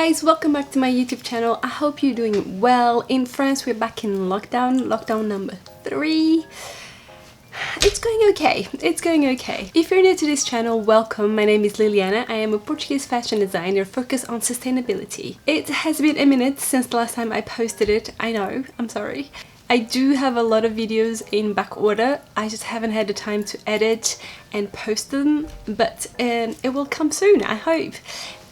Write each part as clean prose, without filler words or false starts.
guys, welcome back to my YouTube channel. I hope you're doing well. In France, we're back in lockdown number 3. It's going okay. If you're new to this channel, welcome. My name is Liliana. I am a Portuguese fashion designer focused on sustainability. It has been a minute since the last time I posted it. I know, I'm sorry. I do have a lot of videos in back order. I just haven't had the time to edit and post them, but it will come soon, I hope.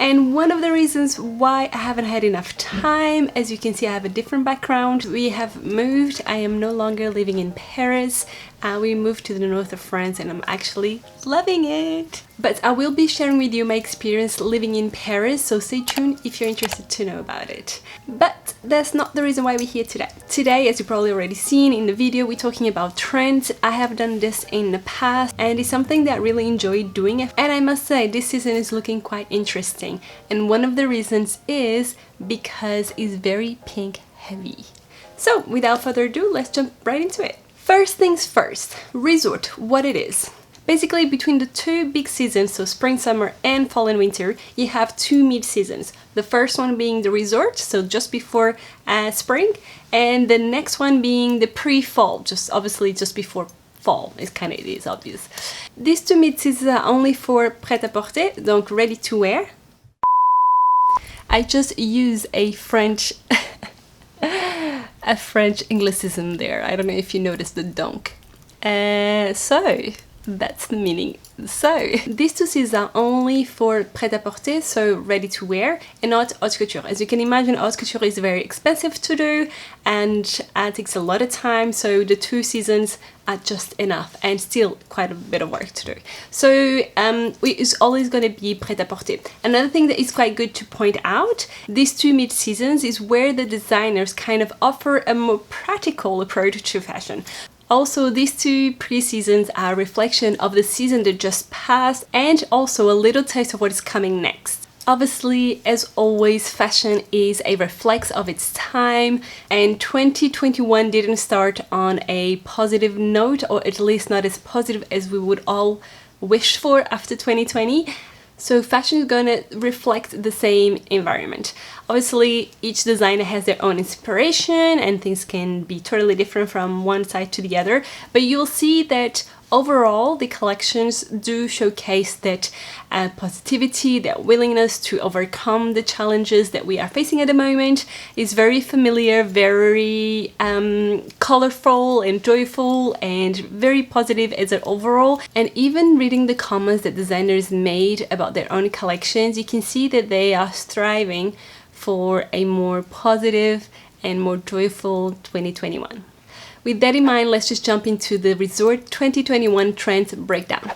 And one of the reasons why I haven't had enough time, as you can see, I have a different background. We have moved. I am no longer living in Paris. We moved to the north of France and I'm actually loving it. But I will be sharing with you my experience living in Paris, so stay tuned if you're interested to know about it. But that's not the reason why we're here today. Today, as you probably already seen in the video, we're talking about trends. I have done this in the past and it's something that I really enjoy doing. And I must say, this season is looking quite interesting. And one of the reasons is because it's very pink heavy. So without further ado, let's jump right into it. First things first, resort, what it is. Basically, between the two big seasons, so spring, summer, and fall and winter, you have two mid-seasons. The first one being the resort, so just before spring, and the next one being the pre-fall, obviously just before fall. It is obvious. These two mid-seasons are only for prêt-à-porter, donc ready to wear. I just use a French Anglicism there. I don't know if you noticed the donc. So that's the meaning. So these two seasons are only for prêt-à-porter, so ready to wear, and not haute couture. As you can imagine, haute couture is very expensive to do and takes a lot of time, so the two seasons are just enough and still quite a bit of work to do. So it's always going to be prêt-à-porter. Another thing that is quite good to point out, these two mid-seasons is where the designers kind of offer a more practical approach to fashion. Also, these two pre-seasons are a reflection of the season that just passed and also a little taste of what is coming next. Obviously, as always, fashion is a reflex of its time, and 2021 didn't start on a positive note, or at least not as positive as we would all wish for after 2020. So fashion is gonna reflect the same environment. Obviously, each designer has their own inspiration and things can be totally different from one side to the other, but you'll see that overall the collections do showcase that positivity, that willingness to overcome the challenges that we are facing at the moment is very familiar, very colorful and joyful and very positive as an overall. And even reading the comments that designers made about their own collections, you can see that they are striving for a more positive and more joyful 2021. With that in mind, let's just jump into the Resort 2021 trends breakdown.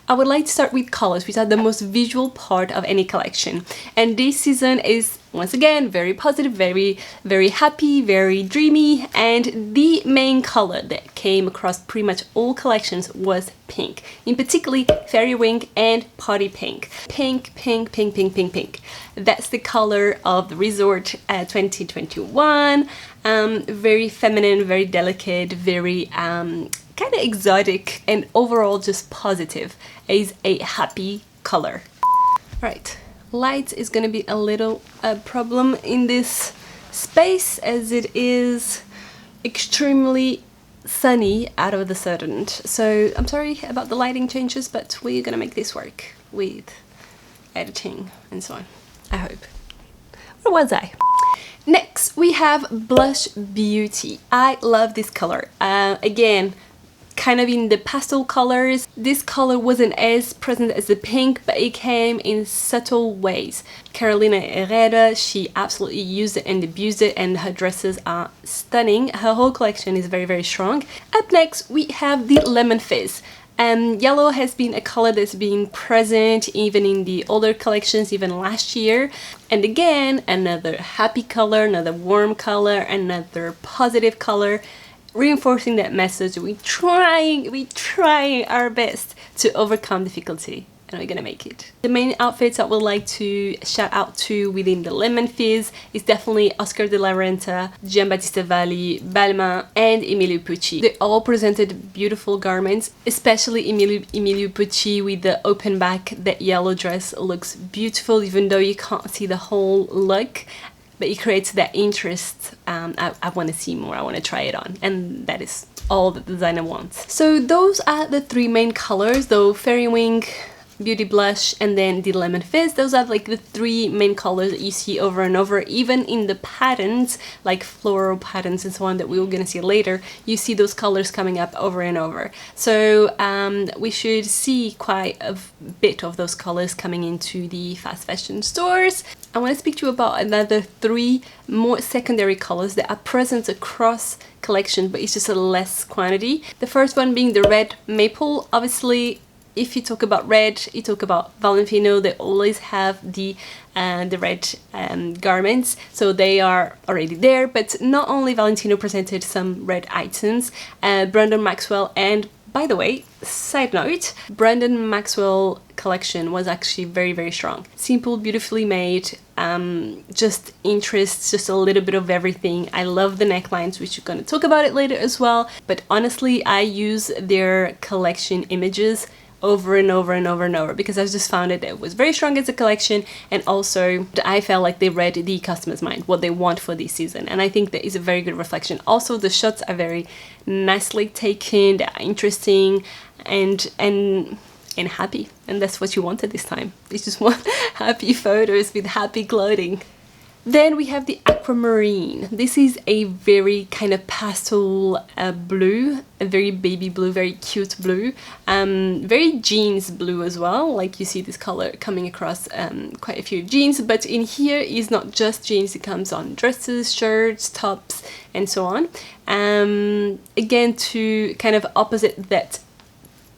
I would like to start with colors, which are the most visual part of any collection. And this season is, once again, very positive, very, very happy, very dreamy. And the main color that came across pretty much all collections was pink. In particular, fairy wing and party pink. Pink, pink, pink, pink, pink, pink. That's the color of the Resort 2021. Very feminine, very delicate, very kind of exotic, and overall just positive. Is a happy color. Right, light is gonna be a little problem in this space as it is extremely sunny out of the sudden. So I'm sorry about the lighting changes, but we're gonna make this work with editing and so on, I hope. Where was I? Next, we have Blush Beauty. I love this color. Again, kind of in the pastel colors. This color wasn't as present as the pink, but it came in subtle ways. Carolina Herrera, she absolutely used it and abused it, and her dresses are stunning. Her whole collection is very, very strong. Up next, we have the Lemon Fizz. Yellow has been a color that's been present even in the older collections, even last year. And again, another happy color, another warm color, another positive color, reinforcing that message. We're trying our best to overcome difficulty and we're gonna make it. The main outfits I would like to shout out to within the Lemon Fizz is definitely Oscar de la Renta, Giambattista Valli, Balmain, and Emilio Pucci. They all presented beautiful garments, especially Emilio Pucci with the open back. That yellow dress looks beautiful even though you can't see the whole look, but it creates that interest. I want to see more, I want to try it on, and that is all the designer wants. So those are the three main colors, though Fairy Wing, Beauty Blush, and then the Lemon Fizz. Those are like the three main colors that you see over and over, even in the patterns, like floral patterns and so on that we were gonna see later. You see those colors coming up over and over. So we should see quite a bit of those colors coming into the fast fashion stores. I want to speak to you about another three more secondary colors that are present across collection, but it's just a less quantity. The first one being the red maple. Obviously, if you talk about red, you talk about Valentino. They always have the red garments, so they are already there. But not only Valentino presented some red items, Brandon Maxwell, and by the way, side note, Brandon Maxwell collection was actually very, very strong. Simple, beautifully made, just interests, just a little bit of everything. I love the necklines, which we're gonna talk about it later as well. But honestly, I use their collection images over and over and over and over because I just found it was very strong as a collection, and also I felt like they read the customer's mind, what they want for this season, and I think that is a very good reflection. Also, the shots are very nicely taken, they are interesting and happy, and that's what you want at this time. You just want happy photos with happy clothing. Then we have the aquamarine. This is a very kind of pastel blue, a very baby blue, very cute blue, very jeans blue as well. Like you see this color coming across quite a few jeans, but in here is not just jeans, it comes on dresses, shirts, tops, and so on. Again, to kind of opposite that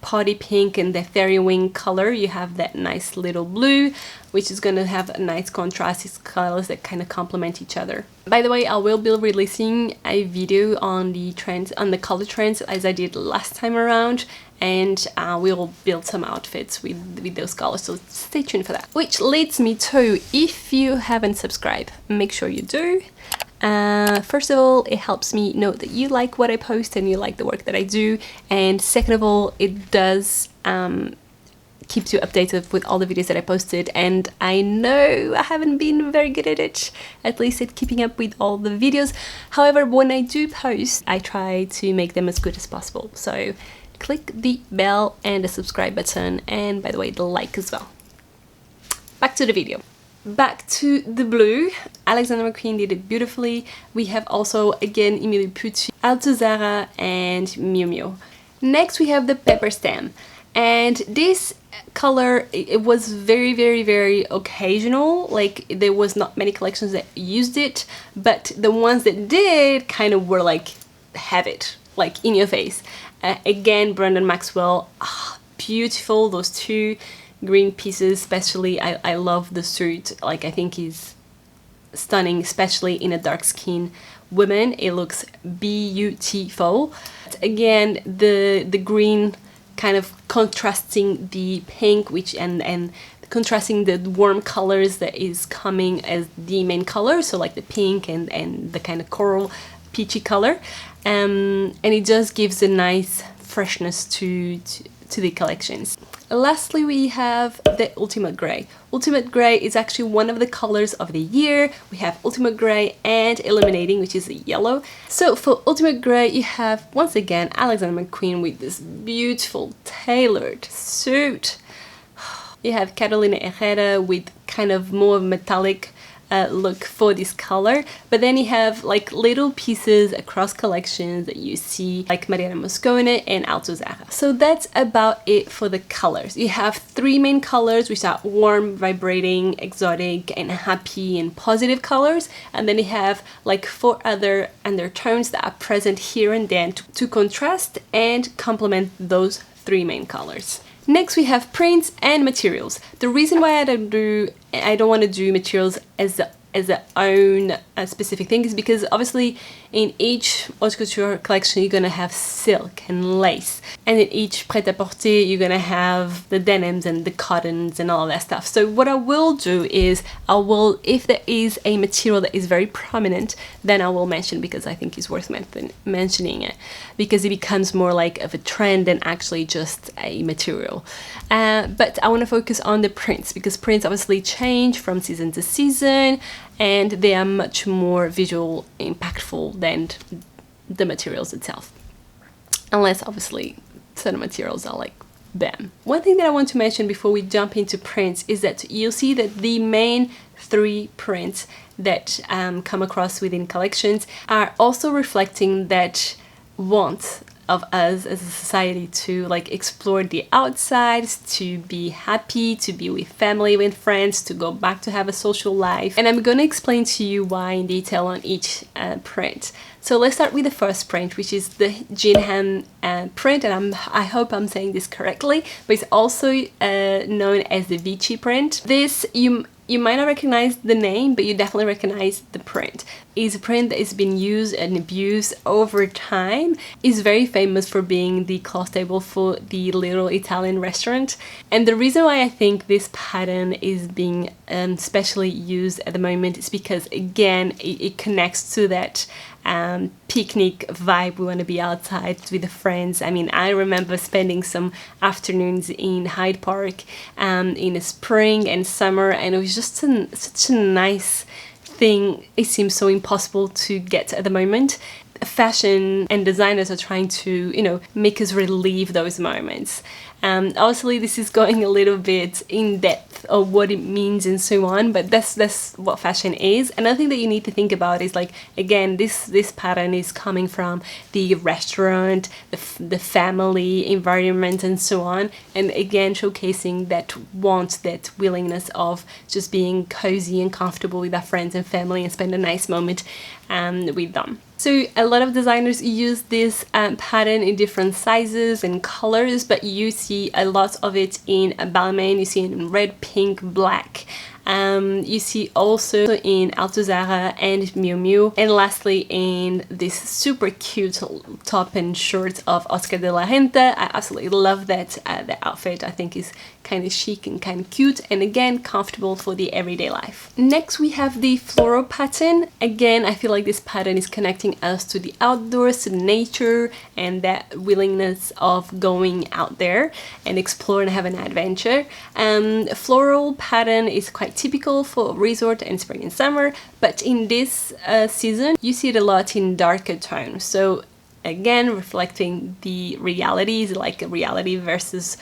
party pink and the fairy wing color, you have that nice little blue, which is going to have a nice contrast. It's colors that kind of complement each other. By the way, I will be releasing a video on the trends, on the color trends, as I did last time around, and we'll build some outfits with those colors, so stay tuned for that. Which leads me to, if you haven't subscribed, make sure you do. First of all, it helps me know that you like what I post and you like the work that I do, and second of all, it does keeps you updated with all the videos that I posted, and I know I haven't been very good at least at keeping up with all the videos. However, when I do post, I try to make them as good as possible, so click the bell and the subscribe button, and by the way, the like as well. Back to the video. Back to the blue, Alexander McQueen did it beautifully. We have also, again, Emilio Pucci, Altuzara, and Miu Miu. Next we have the pepper stem, and this color, it was very, very, very occasional. Like, there was not many collections that used it, but the ones that did kind of were like, have it, like in your face. Again, Brandon Maxwell, beautiful, those two green pieces, especially. I love the suit, like I think he's stunning, especially in a dark skin woman. It looks beautiful. Again, the green kind of contrasting the pink, which and contrasting the warm colors that is coming as the main color, so like the pink and the kind of coral peachy color, and it just gives a nice freshness to the collections. Lastly, we have the Ultimate Grey. Ultimate Grey is actually one of the colors of the year. We have Ultimate Grey and Illuminating, which is the yellow. So for Ultimate Grey, you have, once again, Alexander McQueen with this beautiful tailored suit. You have Carolina Herrera with kind of more metallic look for this color, but then you have like little pieces across collections that you see, like Mariana Moscone and Altuzara. So that's about it for the colors. You have three main colors, which are warm, vibrating, exotic, and happy and positive colors, and then you have like four other undertones that are present here and there to contrast and complement those three main colors. Next we have prints and materials. The reason why I don't want to do materials as a own specific thing is because obviously in each haute couture collection, you're gonna have silk and lace. And in each pret-a-porter, you're gonna have the denims and the cottons and all that stuff. So what I will do is, if there is a material that is very prominent, then I will mention, because I think it's worth mentioning it, because it becomes more like of a trend than actually just a material. But I want to focus on the prints, because prints obviously change from season to season, and they are much more visual impactful than the materials itself, unless obviously certain materials are like bam. One thing that I want to mention before we jump into prints is that you'll see that the main 3 prints that come across within collections are also reflecting that want of us as a society to like explore the outside, to be happy, to be with family, with friends, to go back to have a social life. And I'm gonna explain to you why in detail on each print. So let's start with the first print, which is the Jinhan print, and I hope I'm saying this correctly, but it's also known as the Vichy print. This, you might not recognize the name, but you definitely recognize the print. It's a print that has been used and abused over time. It's very famous for being the cloth table for the little Italian restaurant. And the reason why I think this pattern is being specially used at the moment is because, again, it connects to that picnic vibe. We want to be outside with the friends. I mean, I remember spending some afternoons in Hyde Park in the spring and summer, and it was just such a nice thing. It seems so impossible to get at the moment. Fashion and designers are trying to, make us relive those moments. Obviously, this is going a little bit in depth of what it means and so on, but that's what fashion is. Another thing that you need to think about is, like, again, this pattern is coming from the restaurant, the family environment and so on, and again showcasing that want, that willingness of just being cozy and comfortable with our friends and family and spend a nice moment with them. So a lot of designers use this pattern in different sizes and colors, but you see a lot of it in Balmain, you see it in red, pink, black. You see also in Altuzara and Miu Miu, and lastly in this super cute top and shirt of Oscar de la Renta. I absolutely love that the outfit. I think is kind of chic and kind of cute, and again comfortable for the everyday life. Next we have the floral pattern. Again, I feel like this pattern is connecting us to the outdoors, to nature, and that willingness of going out there and explore and have an adventure. Floral pattern is quite typical for resort and spring and summer, but in this season you see it a lot in darker tones. So again, reflecting the realities, like reality versus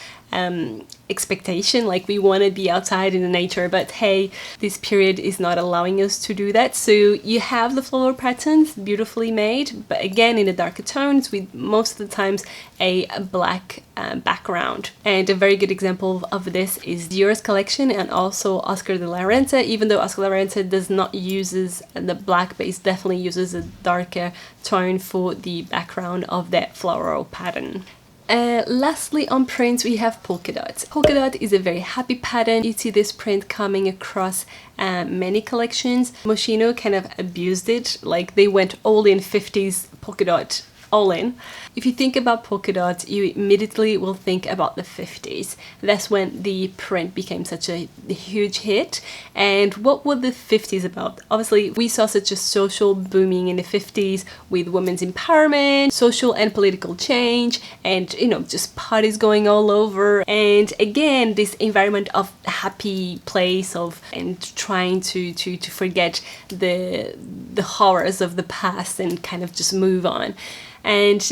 expectation. Like, we want to be outside in the nature, but hey, this period is not allowing us to do that. So you have the floral patterns beautifully made, but again in the darker tones, with most of the times a black background. And a very good example of this is Dior's collection and also Oscar de la Renta, even though Oscar de la Renta does not uses the black, but it definitely uses a darker tone for the background of that floral pattern. Lastly, on prints we have polka dots. Polka dot is a very happy pattern. You see this print coming across many collections. Moschino kind of abused it, like they went all in 50s polka dot, all in. If you think about polka dots, you immediately will think about the 50s. That's when the print became such a huge hit. And what were the 50s about? Obviously, we saw such a social booming in the 50s with women's empowerment, social and political change, and just parties going all over. And again, this environment of happy place and trying to forget the horrors of the past and kind of just move on. And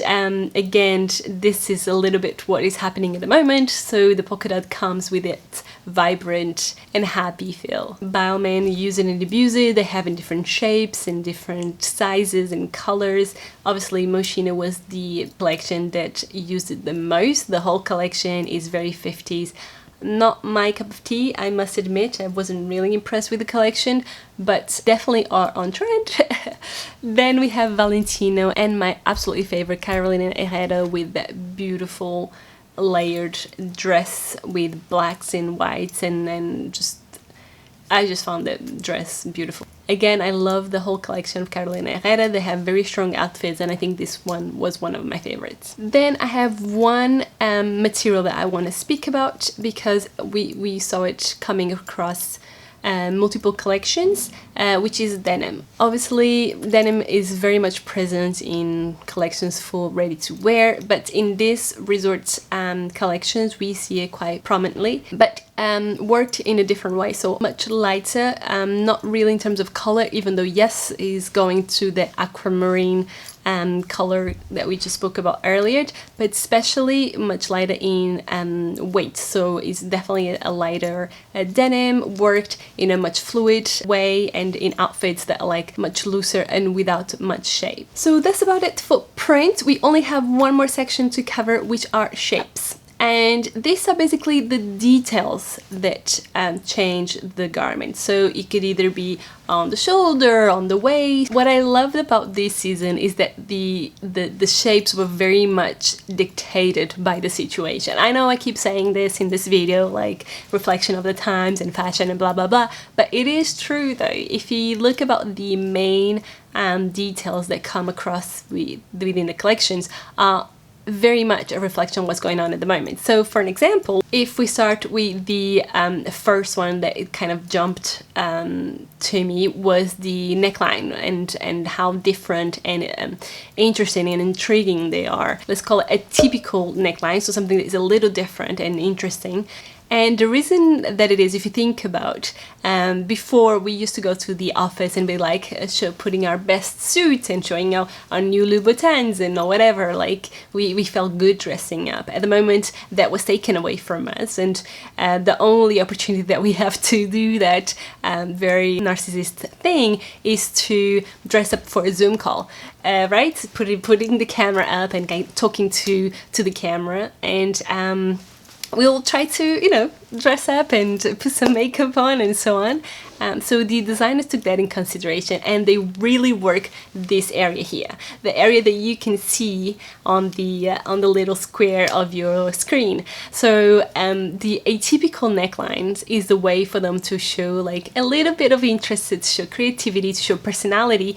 again, this is a little bit what is happening at the moment, so the polka dot comes with its vibrant and happy feel. Balmain use it and abuse it. They have in different shapes and different sizes and colors. Obviously, Moschino was the collection that used it the most. The whole collection is very 50s. Not my cup of tea, I must admit. I wasn't really impressed with the collection, but definitely are on trend. Then we have Valentino and my absolutely favorite Carolina Herrera with that beautiful layered dress with blacks and whites, and then I just found that dress beautiful. Again, I love the whole collection of Carolina Herrera. They have very strong outfits, and I think this one was one of my favorites. Then I have one material that I want to speak about because we saw it coming across multiple collections, which is denim. Obviously, denim is very much present in collections for ready-to-wear, but in this resort collections we see it quite prominently, but worked in a different way, so much lighter, not really in terms of color, even though yes, is going to the aquamarine color that we just spoke about earlier, but especially much lighter in weight. So it's definitely a lighter denim, worked in a much fluid way and in outfits that are like much looser and without much shape. So that's about it for print. We only have one more section to cover, which are shapes. And these are basically the details that change the garment. So it could either be on the shoulder, on the waist. What I loved about this season is that the shapes were very much dictated by the situation. I know I keep saying this in this video, like reflection of the times and fashion and blah blah blah, but it is true though. If you look about the main details that come across within the collections are very much a reflection of what's going on at the moment. So for an example, if we start with the first one that it kind of jumped to me was the neckline and how different and interesting and intriguing they are. Let's call it a typical neckline, so something that is a little different and interesting. And the reason that it is, if you think about, before we used to go to the office and be like putting our best suits and showing our new Louboutins and whatever, like we felt good dressing up. At the moment, that was taken away from us, and the only opportunity that we have to do that very narcissist thing is to dress up for a Zoom call. Right? Putting the camera up and talking to the camera, and we'll try to, you know, dress up and put some makeup on and so on. So the designers took that in consideration, and they really work this area here, the area that you can see on the little square of your screen. So the atypical necklines is the way for them to show like a little bit of interest, to show creativity, to show personality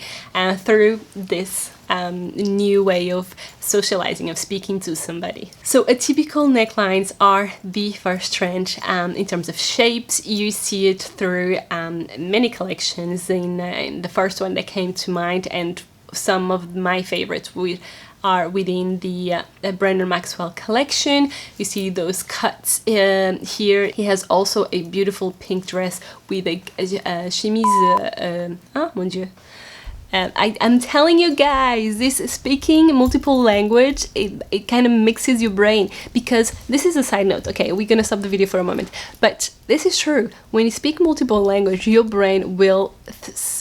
through this new way of socializing, of speaking to somebody. So atypical necklines are the first trend in terms of shapes. You see it through many collections. In the first one that came to mind, and some of my favorites are within the Brandon Maxwell collection. You see those cuts here. He has also a beautiful pink dress with a chemise. Ah, mon Dieu. I'm telling you guys, this speaking multiple language, it kind of mixes your brain, because this is a side note. Okay, we're gonna stop the video for a moment, but this is true. When you speak multiple language, your brain will,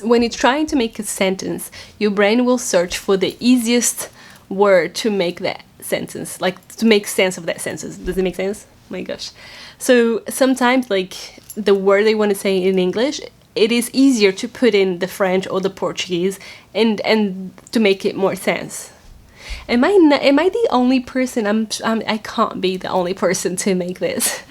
when you're trying to make a sentence, your brain will search for the easiest word to make that sentence, like to make sense of that sentence. Does it make sense? Oh my gosh. So sometimes like the word they want to say in English, it is easier to put in the French or the Portuguese and to make it more sense. Am I the only person? I can't be the only person to make this.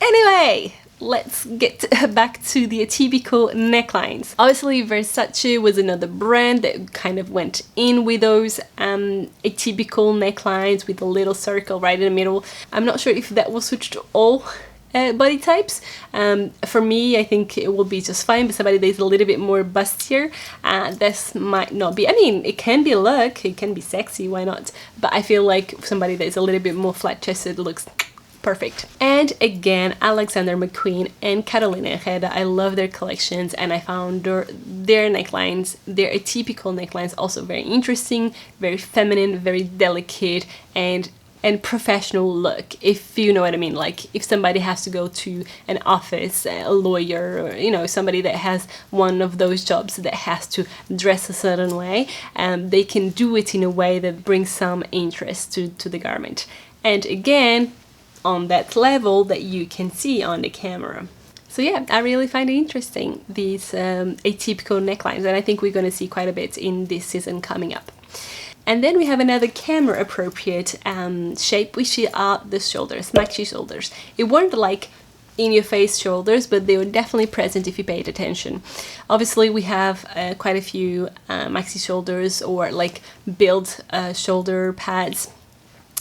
Anyway, let's get back to the atypical necklines. Obviously, Versace was another brand that kind of went in with those atypical necklines with a little circle right in the middle. I'm not sure if that will switch to all body types. For me, I think it will be just fine, but somebody that is a little bit more bustier, this might not be. I mean, it can be a look, it can be sexy, why not? But I feel like somebody that is a little bit more flat-chested looks perfect. And again, Alexander McQueen and Carolina Herrera, I love their collections, and I found their necklines, their atypical necklines, also very interesting, very feminine, very delicate, and professional look, if you know what I mean. Like if somebody has to go to an office, a lawyer, or you know, somebody that has one of those jobs that has to dress a certain way, they can do it in a way that brings some interest to the garment, and again on that level that you can see on the camera. So yeah, I really find it interesting, these atypical necklines, and I think we're going to see quite a bit in this season coming up. And then we have another camera appropriate shape, which are the shoulders, maxi shoulders. It weren't like in-your-face shoulders, but they were definitely present if you paid attention. Obviously, we have quite a few maxi shoulders or like built shoulder pads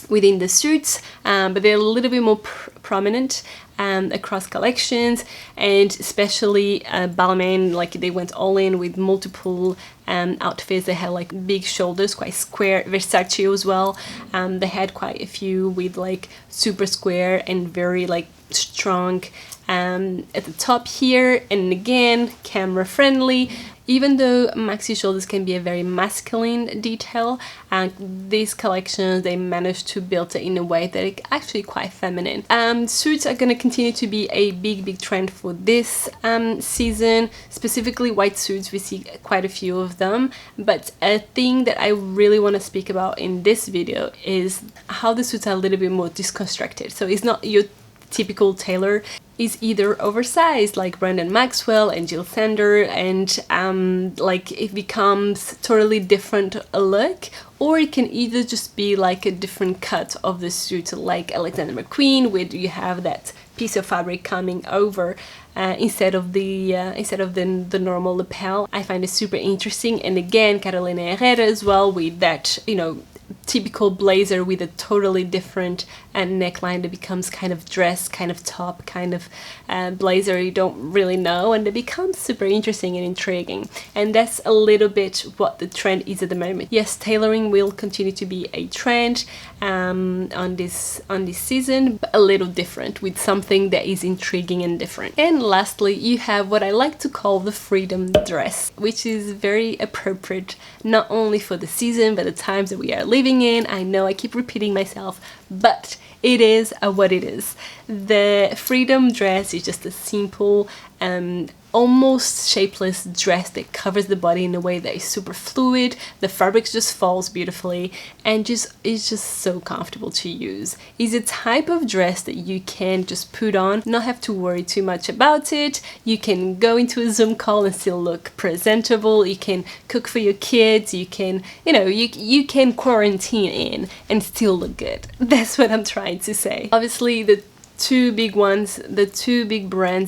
within the suits, but they're a little bit more prominent across collections, and especially Balmain, like they went all in with multiple outfits. They had like big shoulders, quite square. Versace as well, they had quite a few with like super square and very like strong at the top here, and again camera friendly. Even though maxi shoulders can be a very masculine detail, these collections, they managed to build it in a way that it's actually quite feminine. Suits are going to continue to be a big trend for this season, specifically white suits. We see quite a few of them, but a thing that I really want to speak about in this video is how the suits are a little bit more deconstructed. So it's not your typical tailor is either oversized like Brandon Maxwell and Jill Sander, and like it becomes totally different look, or it can either just be like a different cut of the suit, like Alexander McQueen, where you have that piece of fabric coming over instead of the normal lapel. I find it super interesting, and again Carolina Herrera as well, with that, you know, typical blazer with a totally different neckline that becomes kind of dress, kind of top, kind of blazer you don't really know, and it becomes super interesting and intriguing. And that's a little bit what the trend is at the moment. Yes, tailoring will continue to be a trend on this season, but a little different, with something that is intriguing and different. And lastly, you have what I like to call the freedom dress, which is very appropriate not only for the season but the times that we are living in. I know I keep repeating myself, but it is what it is. The freedom dress is just a simple almost shapeless dress that covers the body in a way that is super fluid. The fabric just falls beautifully and is just so comfortable to use. It's a type of dress that you can just put on, not have to worry too much about it. You can go into a Zoom call and still look presentable. You can cook for your kids. You can, you know, you can quarantine in and still look good. That's what I'm trying to say. Obviously, the two big brands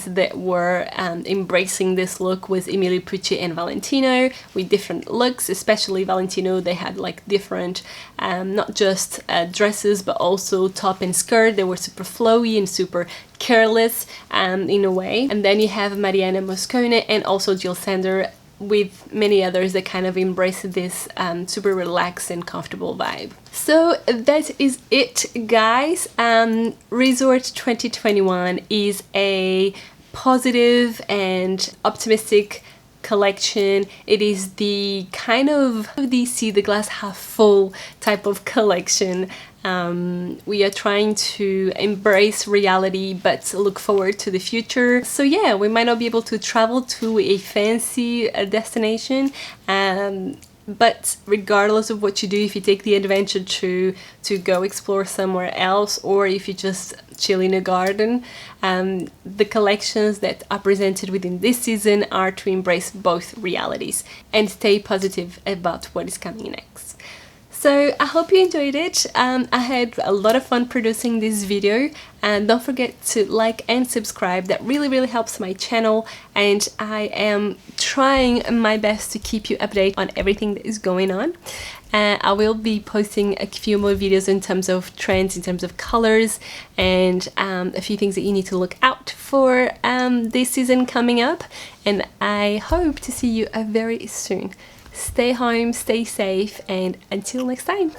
that were embracing this look was Emilio Pucci and Valentino, with different looks. Especially Valentino, they had like different not just dresses but also top and skirt. They were super flowy and super careless in a way. And then you have Mariana Moscone and also Jill Sander, with many others that kind of embrace this super relaxed and comfortable vibe. So that is it, guys. Resort 2021 is a positive and optimistic collection. It is the kind of see the glass half full type of collection. We are trying to embrace reality but look forward to the future. So yeah, we might not be able to travel to a fancy destination, but regardless of what you do, if you take the adventure to go explore somewhere else, or if you just chill in a garden, the collections that are presented within this season are to embrace both realities and stay positive about what is coming next. So I hope you enjoyed it. I had a lot of fun producing this video, and don't forget to like and subscribe. That really helps my channel, and I am trying my best to keep you updated on everything that is going on. I will be posting a few more videos in terms of trends, in terms of colors, and a few things that you need to look out for this season coming up, and I hope to see you very soon. Stay home, stay safe, and until next time.